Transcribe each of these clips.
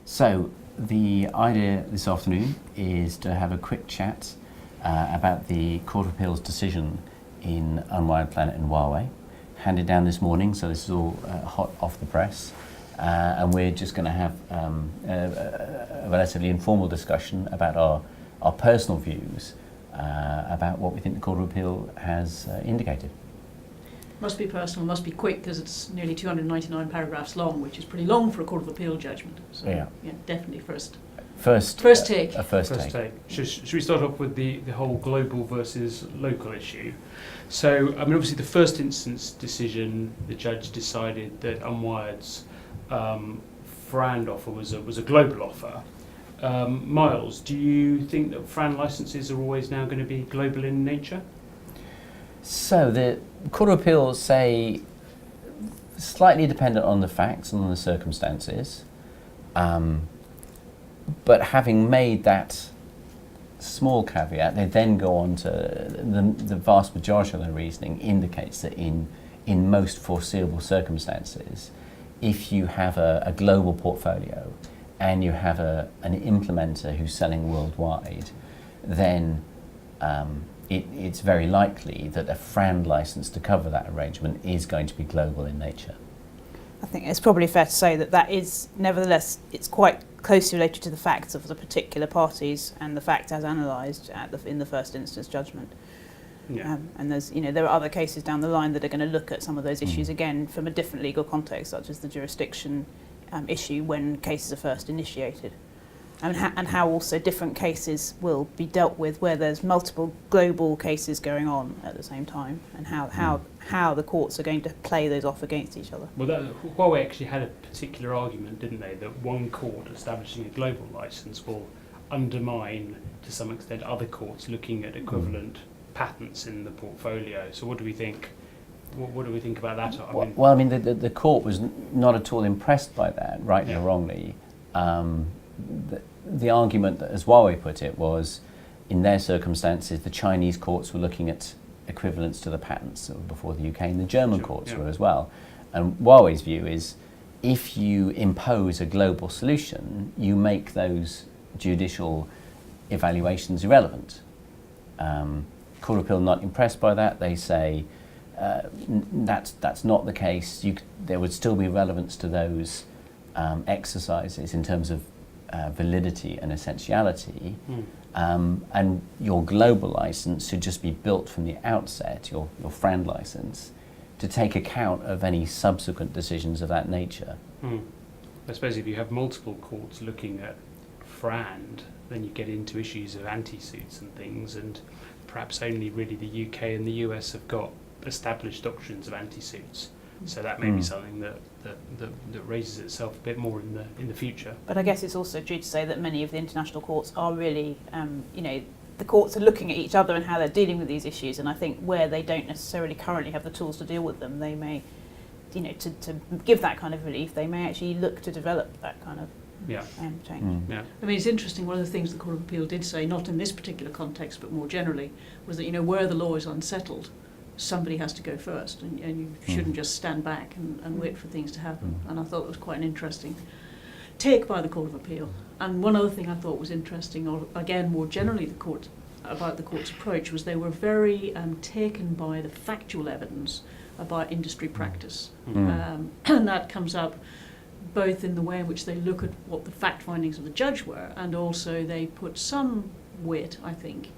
So the idea this afternoon is to have a quick chat about the Court of Appeal's decision in Unwired Planet and Huawei, handed down this morning, so this is all hot off the press. And we're just going to have a relatively informal discussion about our personal views about what we think the Court of Appeal has indicated. Must be personal, must be quick, because it's nearly 299 paragraphs long, which is pretty long for a Court of Appeal judgment. So, yeah definitely first take. First take. Should we start off with the whole global versus local issue? So, I mean, obviously the first instance decision, the judge decided that Unwired's FRAND offer was a global offer. Miles, do you think that FRAND licenses are always now going to be global in nature? So the Court of Appeal say slightly dependent on the facts and on the circumstances, but having made that small caveat, they then go on to the vast majority of their reasoning indicates that in most foreseeable circumstances, if you have a global portfolio and you have an implementer who's selling worldwide, then it's very likely that a FRAND license to cover that arrangement is going to be global in nature. I think it's probably fair to say that is, nevertheless, it's quite closely related to the facts of the particular parties and the facts as analysed in the first instance judgment. Yeah. And there are other cases down the line that are going to look at some of those issues again from a different legal context, such as the jurisdiction issue when cases are first initiated. And how also different cases will be dealt with where there's multiple global cases going on at the same time, and how the courts are going to play those off against each other. Well, Huawei actually had a particular argument, didn't they, that one court establishing a global license will undermine, to some extent, other courts looking at equivalent patents in the portfolio. So what do we think? What do we think about that? I mean, the court was not at all impressed by that, rightly or wrongly. The argument, as Huawei put it, was in their circumstances the Chinese courts were looking at equivalence to the patents before the UK, and the German courts were as well. And Huawei's view is if you impose a global solution, you make those judicial evaluations irrelevant. Court of Appeal not impressed by that. They say that's not the case. There would still be relevance to those exercises in terms of validity and essentiality, and your global license should just be built from the outset, your FRAND license, to take account of any subsequent decisions of that nature. I suppose if you have multiple courts looking at FRAND, then you get into issues of anti-suits and things, and perhaps only really the UK and the US have got established doctrines of anti-suits. So that may be something that raises itself a bit more in the future. But I guess it's also true to say that many of the international courts are really, the courts are looking at each other and how they're dealing with these issues. And I think where they don't necessarily currently have the tools to deal with them, they may, to give that kind of relief, they may actually look to develop that kind of change. Yeah. I mean, it's interesting, one of the things the Court of Appeal did say, not in this particular context, but more generally, was that, where the law is unsettled, somebody has to go first, and you shouldn't just stand back and wait for things to happen. And I thought it was quite an interesting take by the Court of Appeal. And one other thing I thought was interesting, or again more generally about the court's approach, was they were very taken by the factual evidence about industry practice. And that comes up both in the way in which they look at what the fact findings of the judge were, and also they put some weight, I think,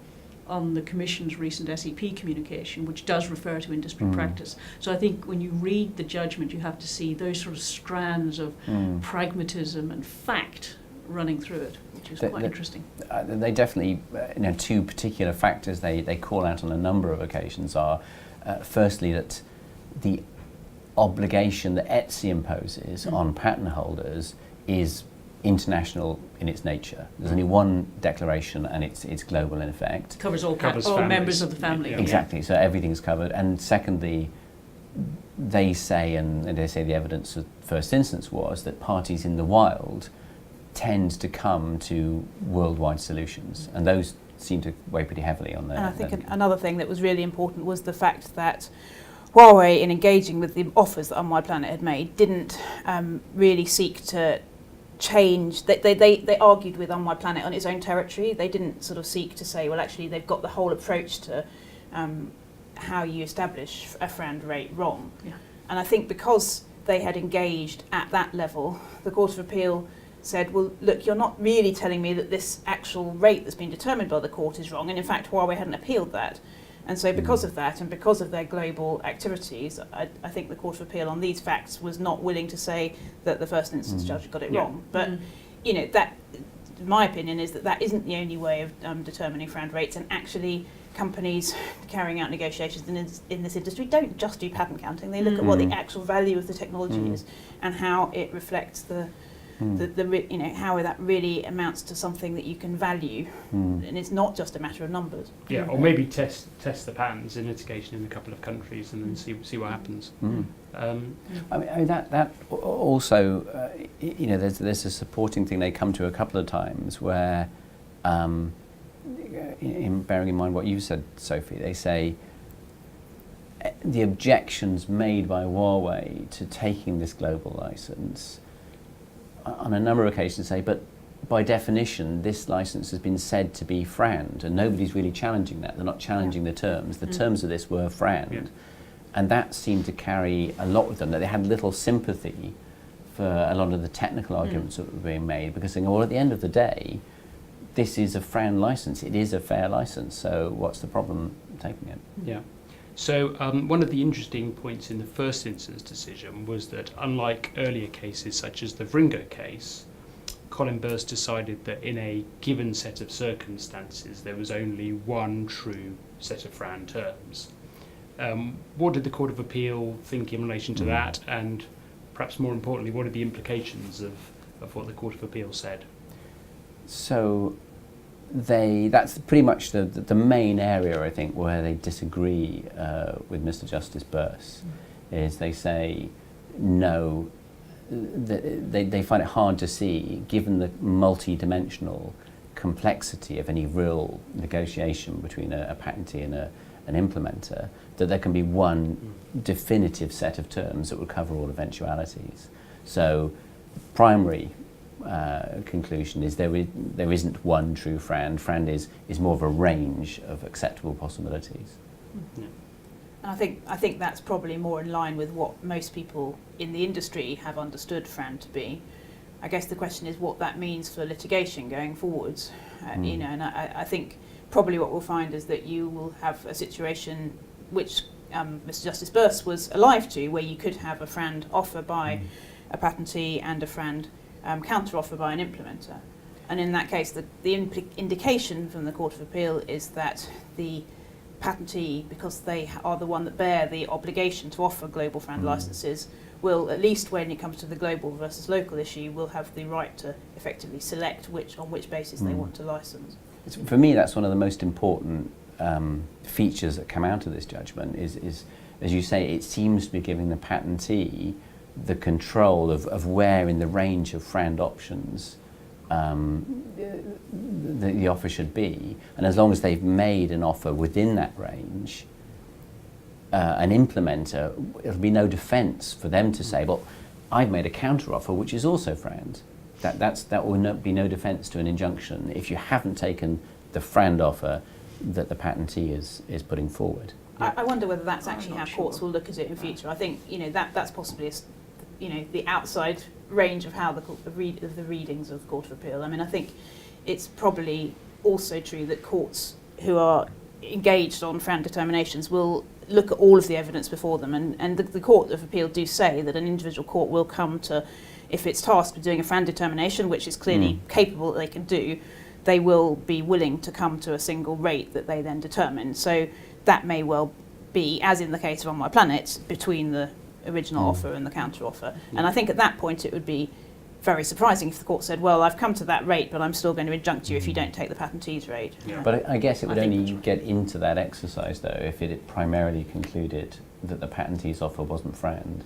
on the Commission's recent SEP communication, which does refer to industry practice. So I think when you read the judgment, you have to see those sort of strands of pragmatism and fact running through it, which is quite interesting. They definitely, two particular factors they call out on a number of occasions are, firstly, that the obligation that ETSI imposes on patent holders is international in its nature. There's only one declaration and it's global in effect. Covers all members of the family. Exactly, so everything's covered. And secondly, they say, and they say the evidence of first instance was that parties in the wild tend to come to worldwide solutions, and those seem to weigh pretty heavily on their... And I think another thing that was really important was the fact that Huawei, in engaging with the offers that Unwired Planet had made, didn't really seek to change. They argued with On My Planet on its own territory. They didn't sort of seek to say, well, actually, they've got the whole approach to how you establish a FRAND rate wrong. Yeah. And I think because they had engaged at that level, the Court of Appeal said, well, look, you're not really telling me that this actual rate that's been determined by the court is wrong. And in fact, Huawei hadn't appealed that. And so because of that and because of their global activities, I think the Court of Appeal on these facts was not willing to say that the first instance judge got it wrong. But, you know, that, my opinion is that isn't the only way of determining FRAND rates, and actually companies carrying out negotiations in this industry don't just do patent counting. They look at what the actual value of the technology is and how it reflects the you know, how that really amounts to something that you can value, and it's not just a matter of numbers. Yeah, or maybe test the patents in litigation in a couple of countries and then see what happens. I mean that also, you know, there's a supporting thing they come to a couple of times where, in bearing in mind what you said, Sophie, they say the objections made by Huawei to taking this global license on a number of occasions say, but by definition, this license has been said to be FRAND, and nobody's really challenging that. They're not challenging the terms. The terms of this were FRAND. Yeah. And that seemed to carry a lot with them, that they had little sympathy for a lot of the technical arguments that were being made, because saying, well, at the end of the day, this is a FRAND license. It is a fair license, so what's the problem taking it? Yeah. So one of the interesting points in the first instance decision was that, unlike earlier cases such as the Vringo case, Colin Burst decided that in a given set of circumstances there was only one true set of FRAND terms. What did the Court of Appeal think in relation to that, and perhaps more importantly, what are the implications of what the Court of Appeal said? So that's pretty much the main area, I think, where they disagree with Mr. Justice Burst, is they say no, they find it hard to see, given the multi-dimensional complexity of any real negotiation between a patentee and an implementer, that there can be one definitive set of terms that would cover all eventualities. So primary conclusion is there isn't one true FRAND. FRAND is more of a range of acceptable possibilities. And I think that's probably more in line with what most people in the industry have understood FRAND to be. I guess the question is what that means for litigation going forwards. You know, and I think probably what we'll find is that you will have a situation which Mr. Justice Burst was alive to, where you could have a FRAND offer by a patentee and a FRAND counter-offer by an implementer. And in that case, the indication from the Court of Appeal is that the patentee, because they are the one that bear the obligation to offer global FRAND licenses, will, at least when it comes to the global versus local issue, will have the right to effectively select on which basis they want to license. For me, that's one of the most important features that come out of this judgment is, as you say, it seems to be giving the patentee the control of where in the range of FRAND options the offer should be. And as long as they've made an offer within that range, an implementer, it'll be no defence for them to say, well, I've made a counter offer which is also FRAND. That will be no defence to an injunction if you haven't taken the FRAND offer that the patentee is putting forward. I wonder whether that's actually how courts will look at it in future. I think, you know, that's possibly the outside range of how the readings of the Court of Appeal. I mean, I think it's probably also true that courts who are engaged on FRAND determinations will look at all of the evidence before them, and the Court of Appeal do say that an individual court will come to, if it's tasked with doing a FRAND determination, which is clearly capable that they can do, they will be willing to come to a single rate that they then determine. So that may well be, as in the case of On My Planet, between the original offer and the counter offer. And I think at that point it would be very surprising if the court said, well, I've come to that rate, but I'm still going to injunct you if you don't take the patentee's rate. Yeah. But I guess it would only get into that exercise, though, if it primarily concluded that the patentee's offer wasn't FRAND.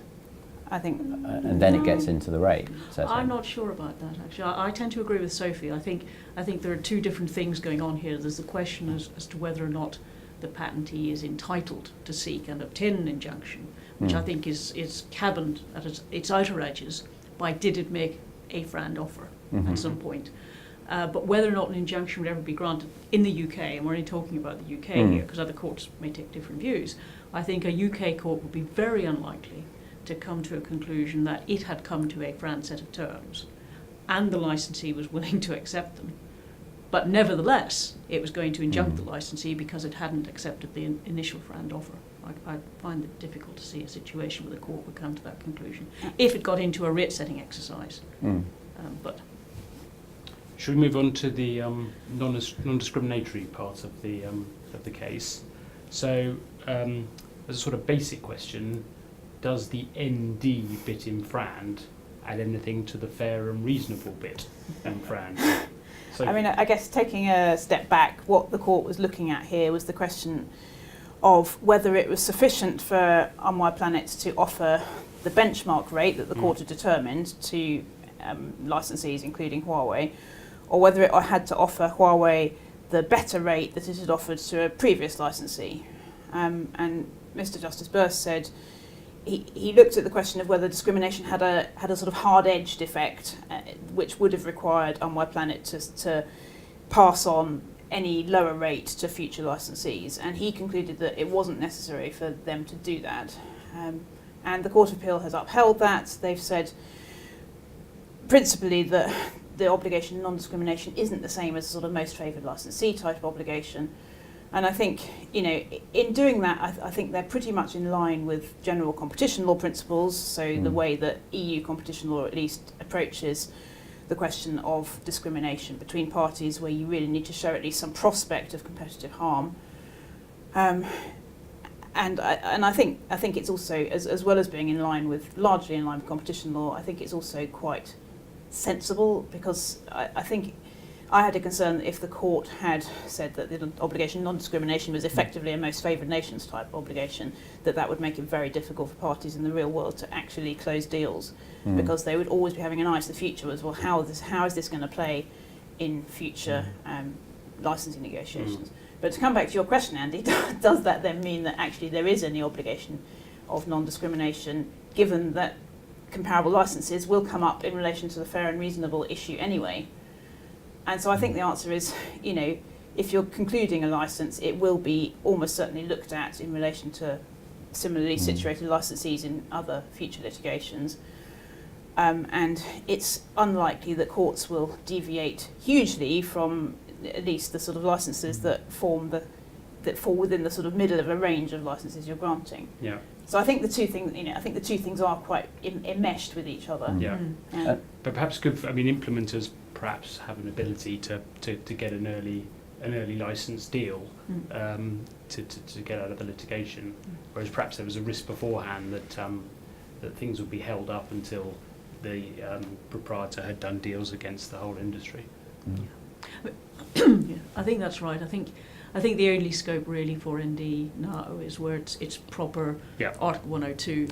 I think... and then it gets into the rate. I'm not sure about that, actually. I tend to agree with Sophie. I think there are two different things going on here. There's the question as to whether or not the patentee is entitled to seek and obtain an injunction, which I think is cabined at its outer edges by did it make a FRAND offer Mhm. at some point. But whether or not an injunction would ever be granted in the UK, and we're only talking about the UK Mm. here, because other courts may take different views, I think a UK court would be very unlikely to come to a conclusion that it had come to a FRAND set of terms and the licensee was willing to accept them. But nevertheless, it was going to injunct the licensee because it hadn't accepted the initial FRAND offer. I find it difficult to see a situation where the court would come to that conclusion if it got into a rate setting exercise. But Should we move on to the non-discriminatory part of the case? So, as a sort of basic question, does the ND bit in FRAND add anything to the fair and reasonable bit in FRAND? So, I mean, I guess taking a step back, what the court was looking at here was the question of whether it was sufficient for Unwired Planet to offer the benchmark rate that the court had determined to licensees, including Huawei, or whether it had to offer Huawei the better rate that it had offered to a previous licensee. And Mr. Justice Burst said he looked at the question of whether discrimination had a sort of hard-edged effect, which would have required Unwired Planet to pass on any lower rate to future licensees, and he concluded that it wasn't necessary for them to do that. And the Court of Appeal has upheld that. They've said principally that the obligation of non-discrimination isn't the same as a sort of most favoured licensee type of obligation. And I think, you know, in doing that, I think they're pretty much in line with general competition law principles, so the way that EU competition law at least approaches the question of discrimination between parties, where you really need to show at least some prospect of competitive harm. And I think it's also, as well as being largely in line with competition law, I think it's also quite sensible, because I think I had a concern that if the court had said that the obligation of non-discrimination was effectively a most favoured nations type obligation, that would make it very difficult for parties in the real world to actually close deals, because they would always be having an eye to the future as well. How is this going to play in future licensing negotiations? But to come back to your question, Andy, does that then mean that actually there is any obligation of non-discrimination, given that comparable licenses will come up in relation to the fair and reasonable issue anyway? And so I think the answer is, you know, if you're concluding a licence, it will be almost certainly looked at in relation to similarly situated licensees in other future litigations. And it's unlikely that courts will deviate hugely from at least the sort of licences that fall within the sort of middle of a range of licences you're granting. yeah, So I think the two things are quite enmeshed with each other. yeah. Yeah. But perhaps good. Implementers perhaps have an ability to get an early license deal to get out of the litigation, whereas perhaps there was a risk beforehand that things would be held up until the proprietor had done deals against the whole industry. yeah, I think that's right. I think the only scope really for ND now is where it's proper Article 102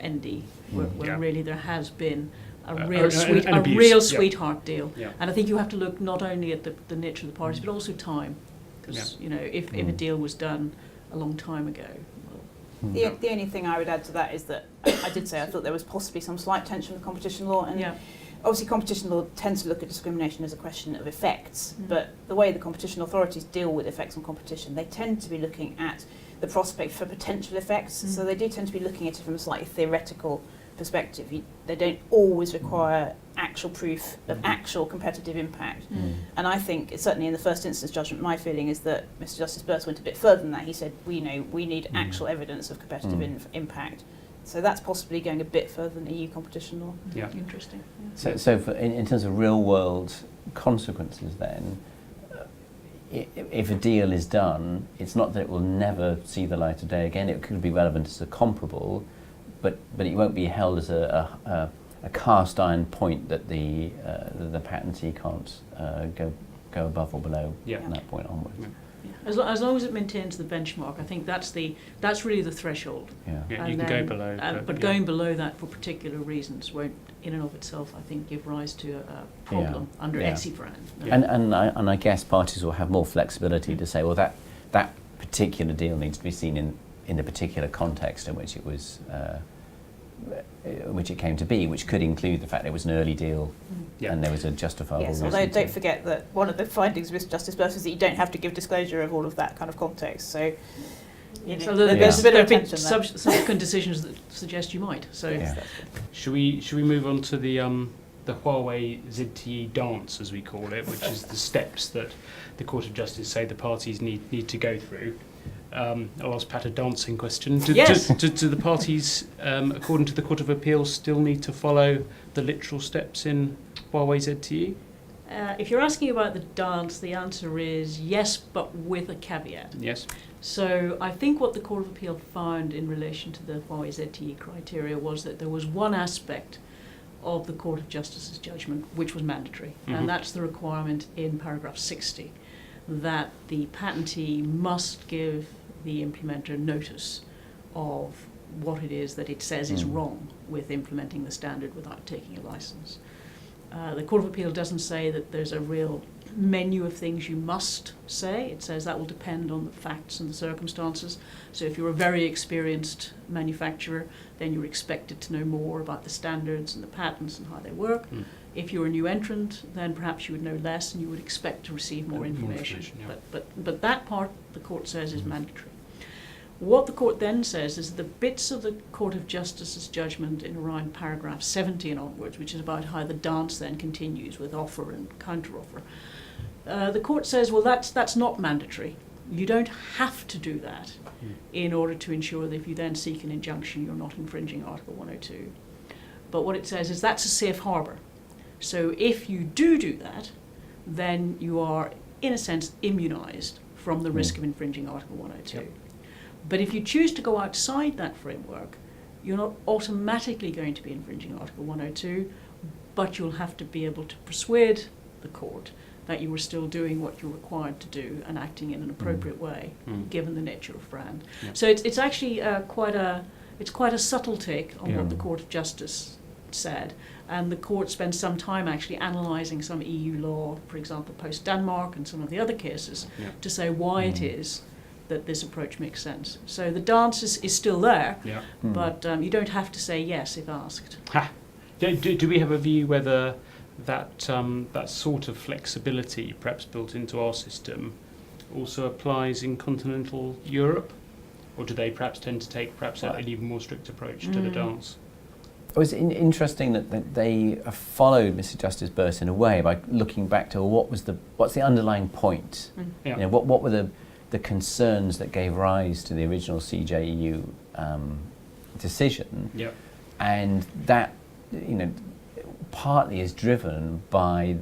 ND, where really there has been a real sweetheart deal. Yeah. And I think you have to look not only at the nature of the parties, but also time. Because, you know, if a deal was done a long time ago. The only thing I would add to that is that I did say I thought there was possibly some slight tension with competition law, and obviously competition law tends to look at discrimination as a question of effects, but the way the competition authorities deal with effects on competition, they tend to be looking at the prospect for potential effects, so they do tend to be looking at it from a slightly theoretical perspective. They don't always require actual proof of actual competitive impact. And I think, certainly in the first instance judgment, my feeling is that Mr. Justice Burst went a bit further than that. He said, we need actual evidence of competitive impact. So that's possibly going a bit further than EU competition law. Yeah. Interesting. So in terms of real world consequences then, if a deal is done, it's not that it will never see the light of day again. It could be relevant as a comparable, but it won't be held as a cast iron point that the patentee can't go above or below from that point onwards. Yeah. As long as it maintains the benchmark, I think that's really the threshold. Yeah, you can go below. But going below that for particular reasons won't, in and of itself, I think, give rise to a problem under ETSI-FRAND. Yeah. And I guess parties will have more flexibility to say, well, that particular deal needs to be seen in the particular context in which it was which it came to be, which could include the fact there was an early deal Yeah. and there was a justifiable Yes, reason. although don't to- forget that one of the findings of Justice Burst is that you don't have to give disclosure of all of that kind of context. So, you know, So there's a bit there of have been tension there. subsequent decisions that suggest you might. So Yeah. Should we move on to the Huawei ZTE dance, as we call it, which is the steps that the Court of Justice say the parties need to go through? I'll ask Pat a dancing question. Yes. Do the parties, according to the Court of Appeals, still need to follow the literal steps in Huawei ZTE? if you're asking about the dance, the answer is yes, but with a caveat. Yes. So I think what the Court of Appeal found in relation to the Huawei ZTE criteria was that there was one aspect of the Court of Justice's judgment which was mandatory, Mhm. and that's the requirement in paragraph 60 that the patentee must give the implementer notice of what it is that it says is wrong with implementing the standard without taking a license. The Court of Appeal doesn't say that there's a real menu of things you must say. It says that will depend on the facts and the circumstances. So if you're a very experienced manufacturer, then you're expected to know more about the standards and the patents and how they work. Mm. If you're a new entrant, then perhaps you would know less and you would expect to receive more More information. information, yeah. But that part, the court says, is mandatory. What the court then says is the bits of the Court of Justice's judgment in around paragraph 70 and onwards, which is about how the dance then continues with offer and counter-offer, the court says, well, that's not mandatory. You don't have to do that in order to ensure that if you then seek an injunction, you're not infringing Article 102. But what it says is that's a safe harbour. So if you do that, then you are, in a sense, immunised from the risk of infringing Article 102. Yep. But if you choose to go outside that framework, you're not automatically going to be infringing Article 102, but you'll have to be able to persuade the court that you were still doing what you're required to do and acting in an appropriate way, given the nature of brand. Yep. So it's actually quite a subtle take on Yeah. what the Court of Justice said, and the court spent some time actually analysing some EU law, for example, post-Denmark and some of the other cases, Yeah. to say why it is that this approach makes sense. So the dance is still there, Yeah. but you don't have to say yes if asked. Ha. Do we have a view whether that sort of flexibility, perhaps built into our system, also applies in continental Europe, or do they perhaps tend to take an even more strict approach to the dance? It was interesting that they followed Mr. Justice Burst in a way by looking back to what's the underlying point. Yeah. You know, what were the concerns that gave rise to the original CJEU decision, Yeah. and that, you know, partly is driven by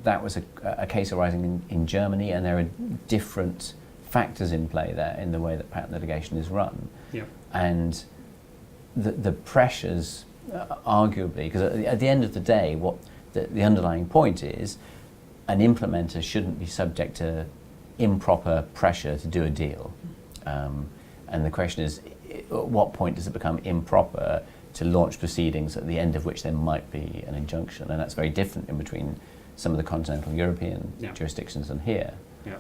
that was a case arising in Germany, and there are different factors in play there in the way that patent litigation is run, Yeah. and the pressures, arguably, because at the end of the day, what the underlying point is, an implementer shouldn't be subject to improper pressure to do a deal. And the question is, at what point does it become improper to launch proceedings at the end of which there might be an injunction? And that's very different in between some of the continental European Yeah. jurisdictions and here. Yeah.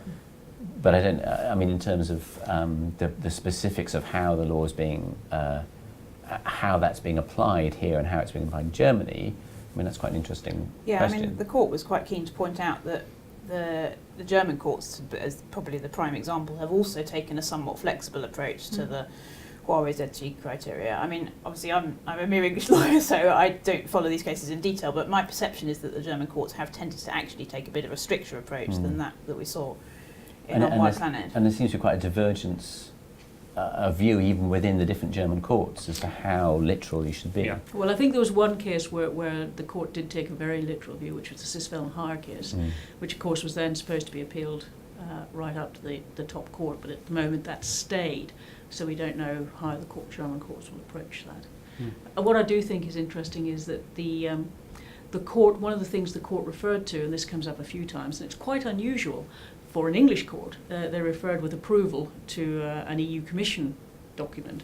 But I mean, in terms of the specifics of how the law is being, how that's being applied here and how it's being applied in Germany, I mean, that's quite an interesting question. I mean, the court was quite keen to point out that the German courts, as probably the prime example, have also taken a somewhat flexible approach to the Huawei ZTE criteria. I mean, obviously I'm a mere English lawyer, so I don't follow these cases in detail, but my perception is that the German courts have tended to actually take a bit of a stricter approach than that we saw in On White Planet. And there seems to be quite a divergence of view even within the different German courts as to how literal you should be. Yeah. Well, I think there was one case where the court did take a very literal view, which was the Sisvel and Hire case, which of course was then supposed to be appealed right up to the top court, but at the moment that's stayed, so we don't know how the German courts will approach that. What I do think is interesting is that the court, one of the things the court referred to, and this comes up a few times, and it's quite unusual for an English court, they referred with approval to an EU Commission document,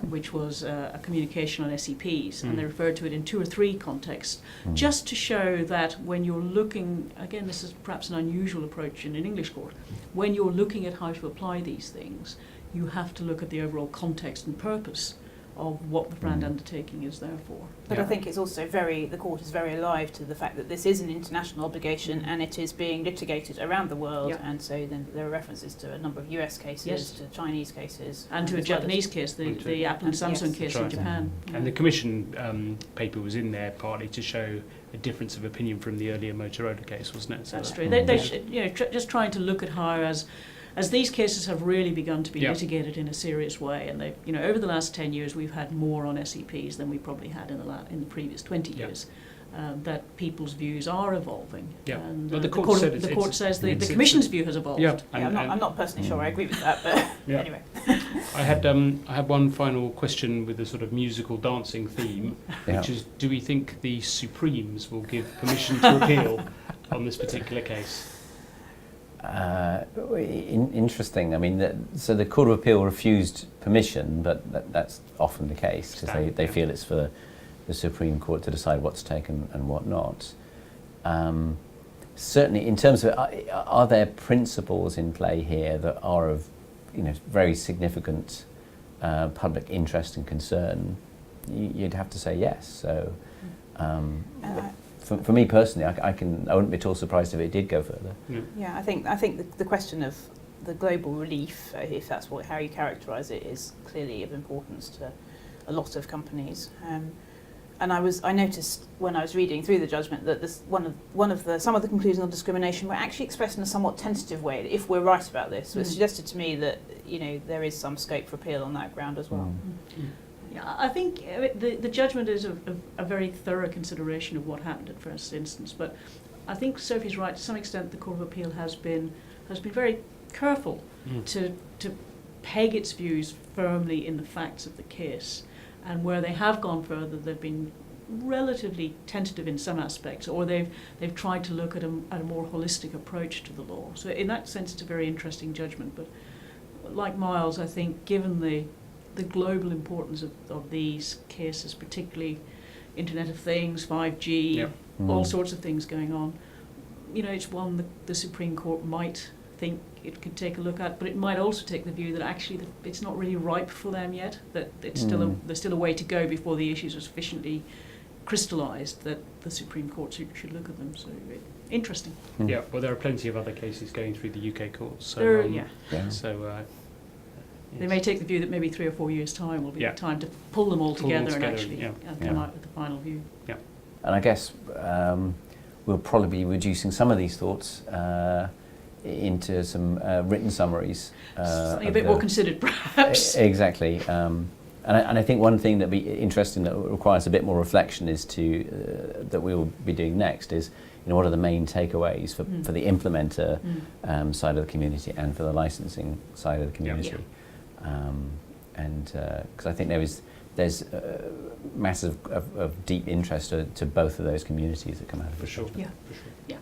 which was a communication on SEPs, and they referred to it in 2 or 3 contexts, just to show that when you're looking, again, this is perhaps an unusual approach in an English court, when you're looking at how to apply these things, you have to look at the overall context and purpose of what the brand undertaking is there for. But Yeah. I think it's also the court is very alive to the fact that this is an international obligation and it is being litigated around the world, Yeah. and so then there are references to a number of US cases, Yes. to Chinese cases. And to a as well as- Japanese case, And to- the Apple and and Samsung yes, case that's in right. Japan. And the Commission paper was in there partly to show a difference of opinion from the earlier Motorola case, wasn't it? So That's that- true. They should, just trying to look at how as these cases have really begun to be Yeah. litigated in a serious way, and they, over the last 10 years, we've had more on SEPs than we probably had in the previous 20 Yeah. years. That people's views are evolving. Yeah. And Well, the the court court, said the it's- court says the it's- Commission's view has evolved. Yeah, Yeah, I'm not personally sure I agree with that, but Yeah. anyway. I had one final question with a sort of musical dancing theme, Yeah. which is: do we think the Supremes will give permission to appeal on this particular case? Interesting. I mean, so the Court of Appeal refused permission, but that's often the case because Standard, they yeah. feel it's for the Supreme Court to decide what's taken and what not. Certainly, in terms of are there principles in play here that are of very significant public interest and concern? You'd have to say yes. So. For me personally, I wouldn't be at all surprised if it did go further. Yeah, I think the question of the global relief, if that's how you characterise it, is clearly of importance to a lot of companies. And I noticed when I was reading through the judgment that some of the conclusions on discrimination were actually expressed in a somewhat tentative way. If we're right about this, so it suggested to me that there is some scope for appeal on that ground as well. Yeah, I think the judgment is a very thorough consideration of what happened at first instance, but I think Sophie's right. To some extent, the Court of Appeal has been very careful to peg its views firmly in the facts of the case, and where they have gone further, they've been relatively tentative in some aspects, or they've tried to look at a more holistic approach to the law. So in that sense, it's a very interesting judgment. But like Miles, I think given the global importance of these cases, particularly Internet of Things, 5G, Yep. all sorts of things going on, it's one that the Supreme Court might think it could take a look at, but it might also take the view that actually it's not really ripe for them yet, that it's there's still a way to go before the issues are sufficiently crystallised that the Supreme Court should look at them. So interesting. Yeah, well, there are plenty of other cases going through the UK courts. So, Yeah. So They may take the view that maybe 3 or 4 years' time will be Yeah. the time to pull them all Pull them together and together, actually yeah. come out with the final view. And I guess we'll probably be reducing some of these thoughts into some written summaries. Something a of bit the- more considered, perhaps. Exactly. And I think one thing that would be interesting that requires a bit more reflection is that we will be doing next is, what are the main takeaways for the implementer side of the community and for the licensing side of the community. And because I think there's massive of deep interest to both of those communities that come out of for it. sure. Yeah. For sure. Yeah,